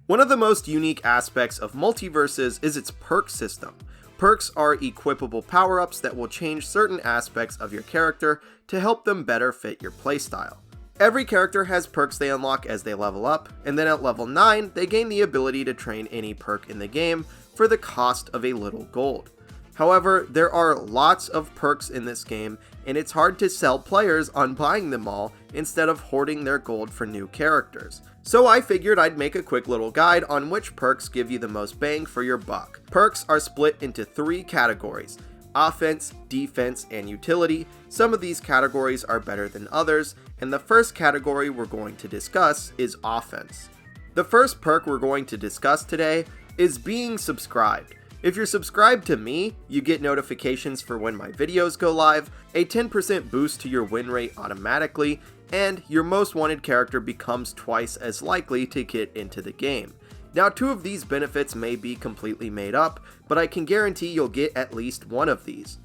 One of the most unique aspects of MultiVersus is its perk system. Perks are equipable power-ups that will change certain aspects of your character to help them better fit your playstyle. Every character has perks they unlock as they level up, and then at level 9, they gain the ability to train any perk in the game for the cost of a little gold. However, there are lots of perks in this game, and it's hard to sell players on buying them all instead of hoarding their gold for new characters. So I figured I'd make a quick little guide on which perks give you the most bang for your buck. Perks are split into 3 categories: offense, defense, and utility. Some of these categories are better than others, and the first category we're going to discuss is offense. The first perk we're going to discuss today is being subscribed. If you're subscribed to me, you get notifications for when my videos go live, a 10% boost to your win rate automatically, and your most wanted character becomes twice as likely to get into the game. Now, 2 of these benefits may be completely made up, but I can guarantee you'll get at least one of these.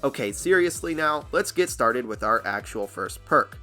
Okay, seriously now, let's get started with our actual first perk.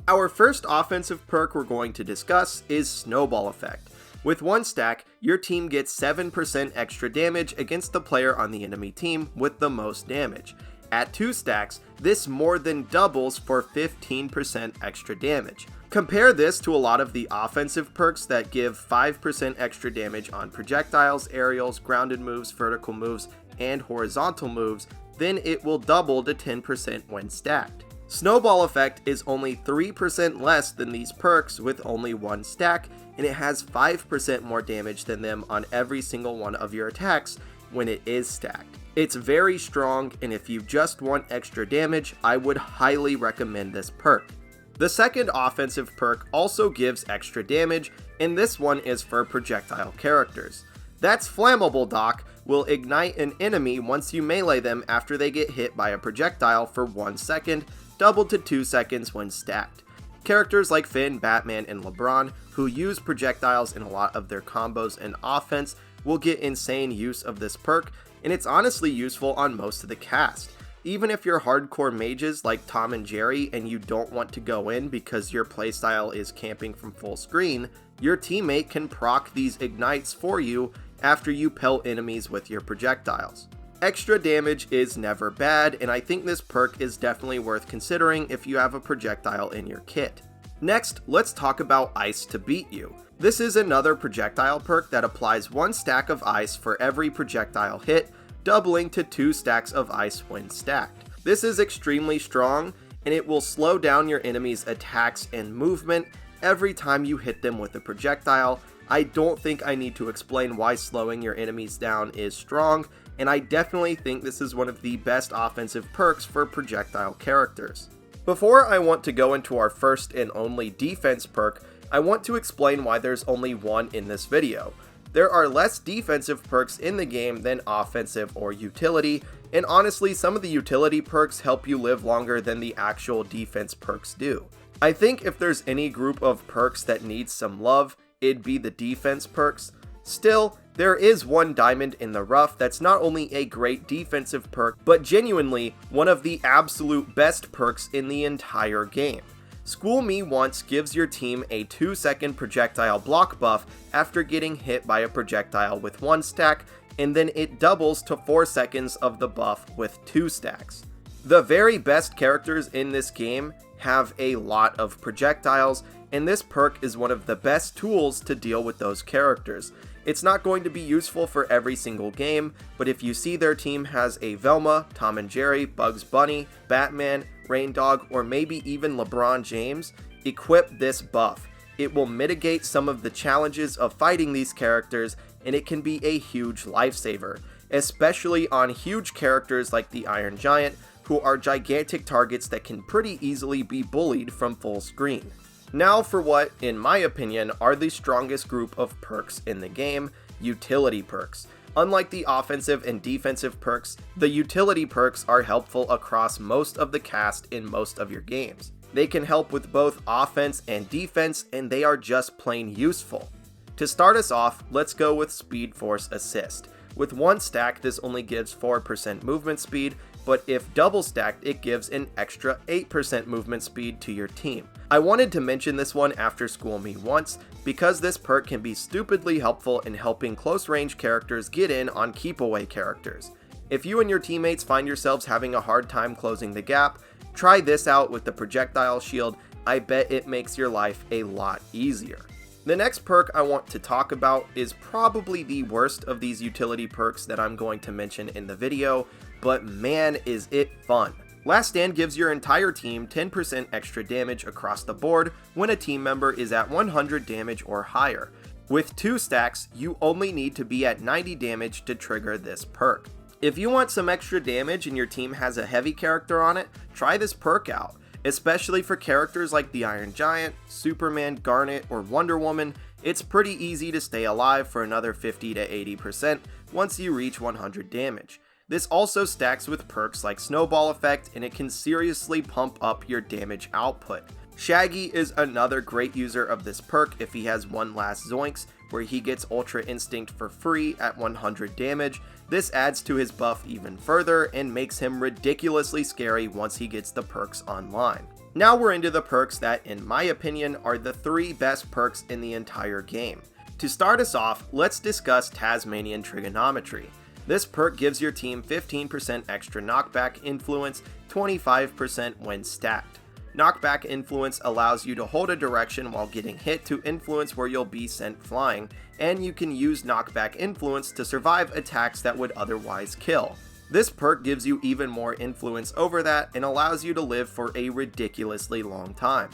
Our first offensive perk we're going to discuss is Snowball Effect. With 1 stack, your team gets 7% extra damage against the player on the enemy team with the most damage. At 2 stacks, this more than doubles for 15% extra damage. Compare this to a lot of the offensive perks that give 5% extra damage on projectiles, aerials, grounded moves, vertical moves, and horizontal moves, then it will double to 10% when stacked. Snowball Effect is only 3% less than these perks with only 1 stack, and it has 5% more damage than them on every single one of your attacks when it is stacked. It's very strong, and if you just want extra damage, I would highly recommend this perk. The second offensive perk also gives extra damage, and this one is for projectile characters. That's Flammable Doc will ignite an enemy once you melee them after they get hit by a projectile for 1 second, doubled to 2 seconds when stacked. Characters like Finn, Batman, and LeBron, who use projectiles in a lot of their combos and offense, will get insane use of this perk, and it's honestly useful on most of the cast. Even if you're hardcore mages like Tom and Jerry and you don't want to go in because your playstyle is camping from full screen, your teammate can proc these ignites for you after you pelt enemies with your projectiles. Extra damage is never bad, and I think this perk is definitely worth considering if you have a projectile in your kit. Next, let's talk about Ice to Beat You. This is another projectile perk that applies 1 stack of ice for every projectile hit, doubling to 2 stacks of ice when stacked. This is extremely strong, and it will slow down your enemy's attacks and movement every time you hit them with a projectile. I don't think I need to explain why slowing your enemies down is strong, and I definitely think this is one of the best offensive perks for projectile characters. Before I want to go into our first and only defense perk, I want to explain why there's only one in this video. There are less defensive perks in the game than offensive or utility, and honestly, some of the utility perks help you live longer than the actual defense perks do. I think if there's any group of perks that needs some love, it'd be the defense perks. Still, there is one diamond in the rough that's not only a great defensive perk, but genuinely one of the absolute best perks in the entire game. School Me Once gives your team a 2-second projectile block buff after getting hit by a projectile with 1 stack, and then it doubles to 4 seconds of the buff with 2 stacks. The very best characters in this game have a lot of projectiles, and this perk is one of the best tools to deal with those characters. It's not going to be useful for every single game, but if you see their team has a Velma, Tom and Jerry, Bugs Bunny, Batman, Rain Dog, or maybe even LeBron James, equip this buff. It will mitigate some of the challenges of fighting these characters, and it can be a huge lifesaver, especially on huge characters like the Iron Giant, who are gigantic targets that can pretty easily be bullied from full screen. Now for what, in my opinion, are the strongest group of perks in the game, utility perks. Unlike the offensive and defensive perks, the utility perks are helpful across most of the cast in most of your games. They can help with both offense and defense, and they are just plain useful. To start us off, let's go with Speed Force Assist. With 1 stack, this only gives 4% movement speed, but if double stacked, it gives an extra 8% movement speed to your team. I wanted to mention this one after School Me Once, because this perk can be stupidly helpful in helping close range characters get in on keep away characters. If you and your teammates find yourselves having a hard time closing the gap, try this out with the projectile shield. I bet it makes your life a lot easier. The next perk I want to talk about is probably the worst of these utility perks that I'm going to mention in the video, but man is it fun. Last Stand gives your entire team 10% extra damage across the board when a team member is at 100 damage or higher. With 2 stacks, you only need to be at 90 damage to trigger this perk. If you want some extra damage and your team has a heavy character on it, try this perk out. Especially for characters like the Iron Giant, Superman, Garnet, or Wonder Woman, it's pretty easy to stay alive for another 50 to 80% once you reach 100 damage. This also stacks with perks like Snowball Effect, and it can seriously pump up your damage output. Shaggy is another great user of this perk if he has one last Zoinks, where he gets Ultra Instinct for free at 100 damage. This adds to his buff even further and makes him ridiculously scary once he gets the perks online. Now we're into the perks that, in my opinion, are the 3 best perks in the entire game. To start us off, let's discuss Tasmanian Trigonometry. This perk gives your team 15% extra Knockback Influence, 25% when stacked. Knockback Influence allows you to hold a direction while getting hit to influence where you'll be sent flying, and you can use Knockback Influence to survive attacks that would otherwise kill. This perk gives you even more influence over that and allows you to live for a ridiculously long time.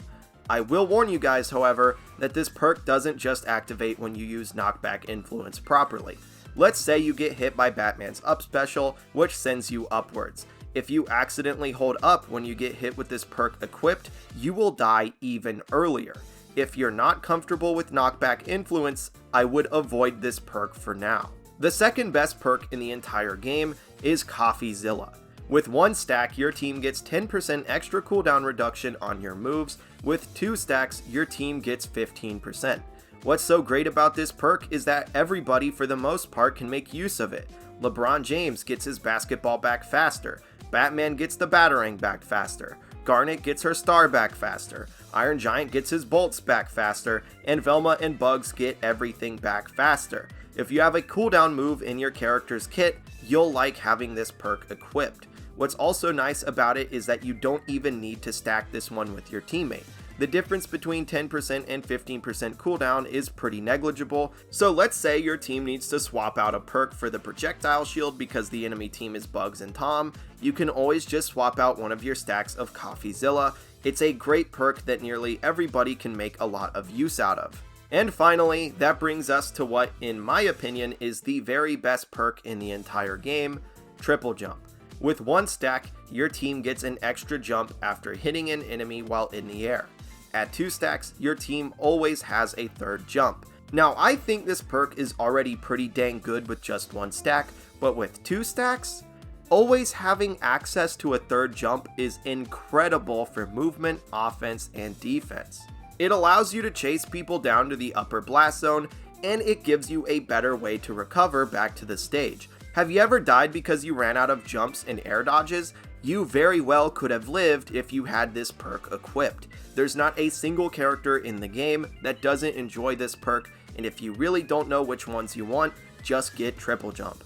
I will warn you guys, however, that this perk doesn't just activate when you use Knockback Influence properly. Let's say you get hit by Batman's up special, which sends you upwards. If you accidentally hold up when you get hit with this perk equipped, you will die even earlier. If you're not comfortable with Knockback Influence, I would avoid this perk for now. The second best perk in the entire game is Coffeezilla. With 1 stack, your team gets 10% extra cooldown reduction on your moves. With 2 stacks, your team gets 15%. What's so great about this perk is that everybody for the most part can make use of it. LeBron James gets his basketball back faster, Batman gets the Batarang back faster, Garnet gets her star back faster, Iron Giant gets his bolts back faster, and Velma and Bugs get everything back faster. If you have a cooldown move in your character's kit, you'll like having this perk equipped. What's also nice about it is that you don't even need to stack this one with your teammate. The difference between 10% and 15% cooldown is pretty negligible, so let's say your team needs to swap out a perk for the projectile shield because the enemy team is Bugs and Tom. You can always just swap out one of your stacks of Coffeezilla. It's a great perk that nearly everybody can make a lot of use out of. And finally, that brings us to what, in my opinion, is the very best perk in the entire game, Triple Jump. With 1 stack, your team gets an extra jump after hitting an enemy while in the air. At 2 stacks, your team always has a 3rd jump. Now, I think this perk is already pretty dang good with just 1 stack, but with 2 stacks, always having access to a 3rd jump is incredible for movement, offense, and defense. It allows you to chase people down to the upper blast zone, and it gives you a better way to recover back to the stage. Have you ever died because you ran out of jumps and air dodges? You very well could have lived if you had this perk equipped. There's not a single character in the game that doesn't enjoy this perk, and if you really don't know which ones you want, just get Triple Jump.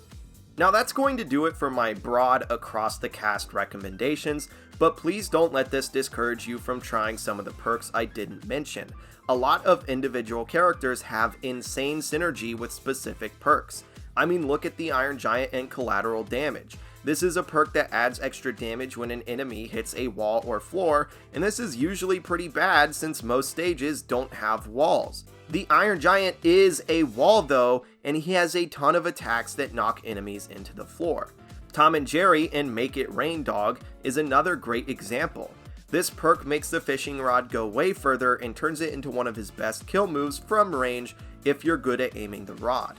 Now that's going to do it for my broad across the cast recommendations, but please don't let this discourage you from trying some of the perks I didn't mention. A lot of individual characters have insane synergy with specific perks. I mean, look at the Iron Giant and Collateral Damage. This is a perk that adds extra damage when an enemy hits a wall or floor, and this is usually pretty bad since most stages don't have walls. The Iron Giant is a wall though, and he has a ton of attacks that knock enemies into the floor. Tom and Jerry in Make It Rain Dog is another great example. This perk makes the fishing rod go way further and turns it into one of his best kill moves from range if you're good at aiming the rod.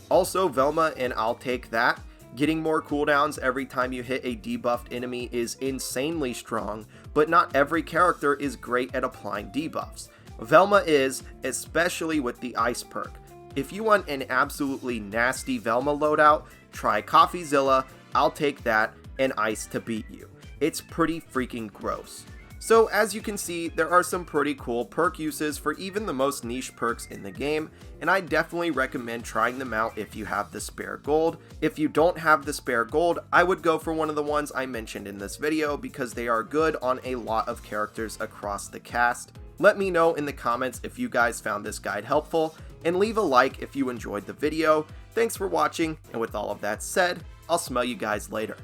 Also, Velma and I'll Take That. Getting more cooldowns every time you hit a debuffed enemy is insanely strong, but not every character is great at applying debuffs. Velma is, especially with the Ice perk. If you want an absolutely nasty Velma loadout, try Coffeezilla, I'll Take That, and ice to beat you. It's pretty freaking gross. So as you can see, there are some pretty cool perk uses for even the most niche perks in the game, and I definitely recommend trying them out if you have the spare gold. If you don't have the spare gold, I would go for one of the ones I mentioned in this video because they are good on a lot of characters across the cast. Let me know in the comments if you guys found this guide helpful, and leave a like if you enjoyed the video. Thanks for watching, and with all of that said, I'll smell you guys later.